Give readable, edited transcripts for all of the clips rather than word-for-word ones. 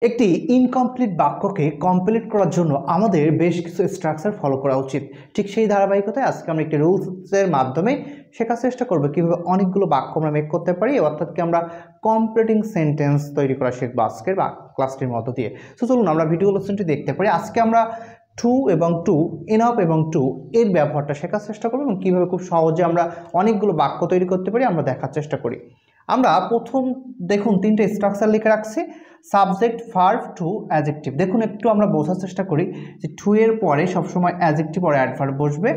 একটি ইনকমপ্লিট বাক্যকে কমপ্লিট করার জন্য আমাদের বেশ কিছু স্ট্রাকচার ফলো করা উচিত। ঠিক সেই ধারাবাহিকতায় আজকে আমরা একটি রুলসের মাধ্যমে শেখার চেষ্টা করব কীভাবে অনেকগুলো বাক্য আমরা মেক করতে পারি, অর্থাৎ কি আমরা কমপ্লিটিং সেন্টেন্স তৈরি করা শিখবো আজকের বা ক্লাসটির মধ্য দিয়ে। তো চলুন আমরা ভিডিও লেসনটি দেখতে পারি। আজকে আমরা টু এবং টু, এনাফ এবং টু এর ব্যবহারটা শেখার চেষ্টা করবো এবং কীভাবে খুব সহজে আমরা অনেকগুলো বাক্য তৈরি করতে পারি আমরা দেখার চেষ্টা করি। আমরা প্রথম দেখুন তিনটে স্ট্রাকচার লিখে রাখছি, সাবজেক্ট, ভার্ব, টু, অ্যাডজেক্টিভ। দেখুন একটু আমরা বোঝার চেষ্টা করি যে টু এর পরে সবসময় অ্যাডজেক্টিভ আর অ্যাডভার্ব বসবে,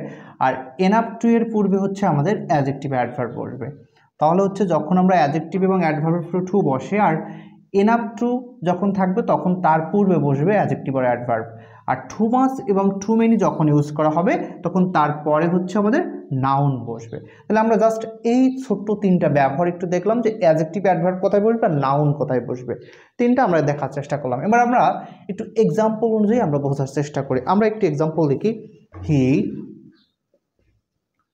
আর এনাফ টু এর পূর্বে হচ্ছে আমাদের অ্যাডজেক্টিভ অ্যাডভার্ব বসবে। তাহলে হচ্ছে যখন আমরা অ্যাডজেক্টিভ এবং অ্যাডভার্বের পরে টু বসে আর এনাফ টু যখন থাকবে তখন তার পূর্বে বসবে অ্যাডজেক্টিভ আর অ্যাডভার্ব, আর টু মাস এবং টু মেনি যখন ইউজ করা হবে তখন তারপরে হচ্ছে আমাদের নাউন বসবে। তাহলে আমরা জাস্ট এই ছোট্ট তিনটা ব্যবহার একটু দেখলাম যে অ্যাডজেক্টিভ অ্যাডভার্ব কোথায় বসবে আর নাউন কোথায় বসবে, তিনটা আমরা দেখার চেষ্টা করলাম। এবার আমরা একটু এক্সাম্পল অনুযায়ী আমরা বোঝার চেষ্টা করি। আমরা একটু এক্সাম্পল লিখি, he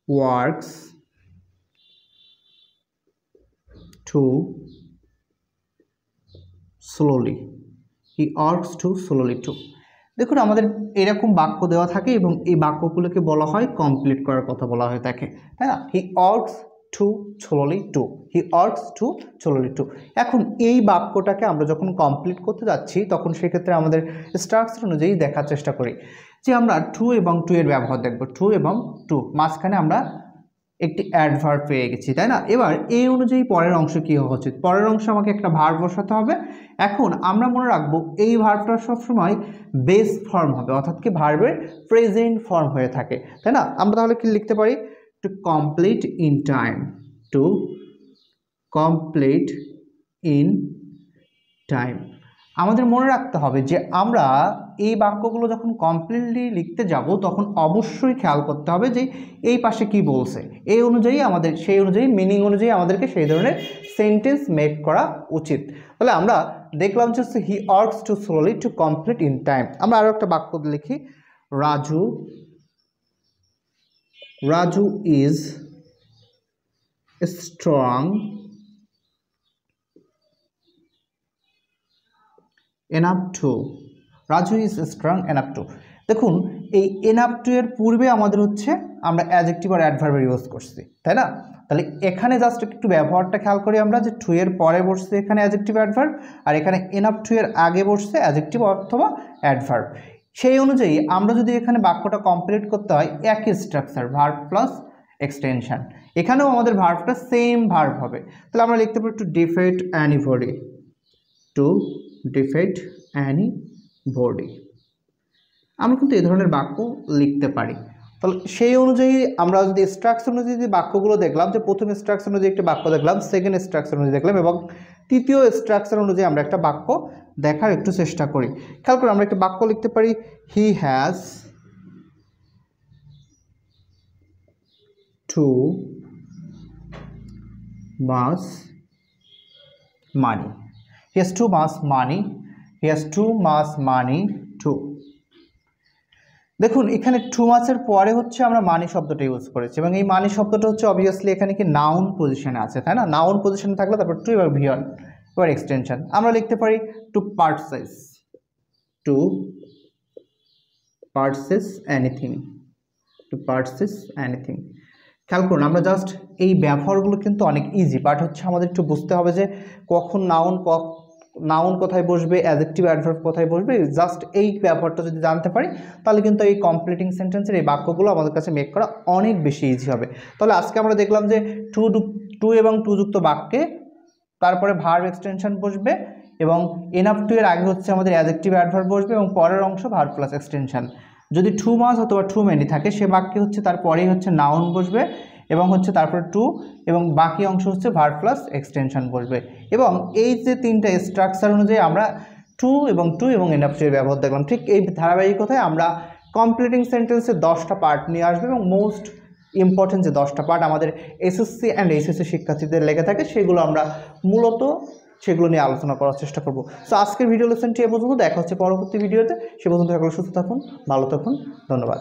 works to slowly, he works to slowly to. দেখুন আমাদের এরকম বাক্য দেওয়া থাকে এবং এই বাক্যগুলোকে বলা হয় কমপ্লিট করার কথা বলা হয় থাকে, তাই না? He works to slowly to, he works to slowly to. এখন এই বাক্যটাকে আমরা যখন কমপ্লিট করতে যাচ্ছি তখন সেক্ষেত্রে আমাদের স্ট্রাকচার অনুযায়ী দেখার চেষ্টা করি যে আমরা টু এবং টু এর ব্যবহার দেখব। টু এবং টু মাঝখানে আমরা একটি অ্যাডভার্ব পেয়ে গেছি, তাই না? এবার এই অনুযায়ী পরের অংশ কী হওয়া উচিত? পরের অংশে আমাকে একটা ভার্ব বসাতে হবে। এখন আমরা মনে রাখবো এই ভার্বটা সবসময় বেস ফর্ম হবে, অর্থাৎ কি ভার্বের প্রেজেন্ট ফর্ম হয়ে থাকে, তাই না? আমরা তাহলে কি লিখতে পারি? Two complete in time, two complete in time. আমাদের মনে রাখতে হবে যে আমরা এই বাক্যগুলো যখন কমপ্লিটলি লিখতে যাব তখন অবশ্যই খেয়াল করতে হবে যে এই পাশে কি বলছে, এই অনুযায়ী আমাদের সেই অনুযায়ী মিনিং অনুযায়ী আমাদেরকে সেই ধরনের সেন্টেন্স মেক করা উচিত। তাহলে আমরা দেখলাম যে he works to slowly to complete in time. আমরা আরও একটা বাক্য লিখি, Raju is strong enough to, Raju is strong enough to. দেখুন এই এনাফ টু এর পূর্বে আমাদের হচ্ছে আমরা অ্যাডজেক্টিভ আর অ্যাডভার্বের ইউজ করছি, তাই না? তাহলে এখানে জাস্ট একটু ব্যবহারটা খেয়াল করি আমরা যে টু এর পরে বসছে এখানে অ্যাডজেক্টিভ অ্যাডভার্ব, আর এখানে এনাফ টু এর আগে বসছে অ্যাডজেক্টিভ অথবা অ্যাডভার্ব। সেই অনুযায়ী আমরা যদি এখানে বাক্যটা কমপ্লিট করতে হয় একই স্ট্রাকচার, ভার্ব প্লাস এক্সটেনশন। এখানেও আমাদের ভার্বটা সেম ভার্ব হবে। তাহলে আমরা লিখতে পারি to defeat anybody, to defeat anybody. আমরা কিন্তু এই ধরনের বাক্য লিখতে পারি। তাহলে সেই অনুযায়ী আমরা যদি স্ট্রাকচার অনুযায়ী যে বাক্যগুলো দেখলাম, যে প্রথম স্ট্রাকচার অনুযায়ী একটা বাক্য দেখলাম, সেকেন্ড স্ট্রাকচার অনুযায়ী দেখলাম এবং তৃতীয় স্ট্রাকচার অনুযায়ী আমরা একটা বাক্য দেখার একটু চেষ্টা করি। খেয়াল করে আমরা একটা বাক্য লিখতে পারি, he has too much money, he has too much money, he has too much money to. দেখুন এখানে টু মাচের পরে হচ্ছে আমরা মানি শব্দটা ইউজ করেছি এবং এই মানি শব্দটা হচ্ছে অবভিয়াসলি এখানে কি নাউন পজিশনে আছে, তাই না? নাউন পজিশনে থাকলে তারপর টু এবার ভিয়ন এবার এক্সটেনশন। আমরা লিখতে পারি to purchase, to purchase anything, to purchase anything. খেয়াল করুন আমরা জাস্ট এই ব্যবহারগুলো কিন্তু অনেক ইজি, বাট হচ্ছে আমাদের একটু বুঝতে হবে যে কখন নাউন কোথায় বসবে, অ্যাডজেক্টিভ অ্যাডভার্ব কোথায় বসবে। জাস্ট এই ব্যবহারটা যদি জানতে পারি তাহলে কিন্তু এই কমপ্লিটিং সেন্টেন্সের এই বাক্যগুলো আমাদের কাছে মেক করা অনেক বেশি ইজি হবে। তাহলে আজকে আমরা দেখলাম যে টু এবং টু যুক্ত বাক্যে তারপরে ভার্ব এক্সটেনশন বসবে এবং এনাফ টু এর আগে হচ্ছে আমাদের অ্যাডজেক্টিভ অ্যাডভার্ব বসবে এবং পরের অংশ ভার্ব প্লাস এক্সটেনশন। যদি টু মাস অথবা টু মেনি থাকে সে বাক্যে হচ্ছে তারপরেই হচ্ছে নাউন বসবে এবং হচ্ছে তারপরে টু এবং বাকি অংশ হচ্ছে ভার্ব প্লাস এক্সটেনশন বসবে। এবং এই যে তিনটা স্ট্রাকচার অনুযায়ী আমরা টু এবং এনাফ টু এর ব্যবহার দেখলাম। ঠিক এই ধারাবাহিকতায় আমরা কমপ্লিটিং সেন্টেন্সের 10টা পার্ট নিয়ে আসবো এবং মোস্ট ইম্পর্টেন্ট যে 10টা পার্ট আমাদের এসএসসি অ্যান্ড এইচএসসি শিক্ষার্থীদের লেগে থাকে সেগুলো আমরা মূলত সেগুলো নিয়ে আলোচনা করার চেষ্টা করব। সো আজকের ভিডিও লেসনটি এ পর্যন্ত, দেখা হচ্ছে পরবর্তী ভিডিওতে। সে পর্যন্ত সকলে সুস্থ থাকুন, ভালো থাকুন, ধন্যবাদ।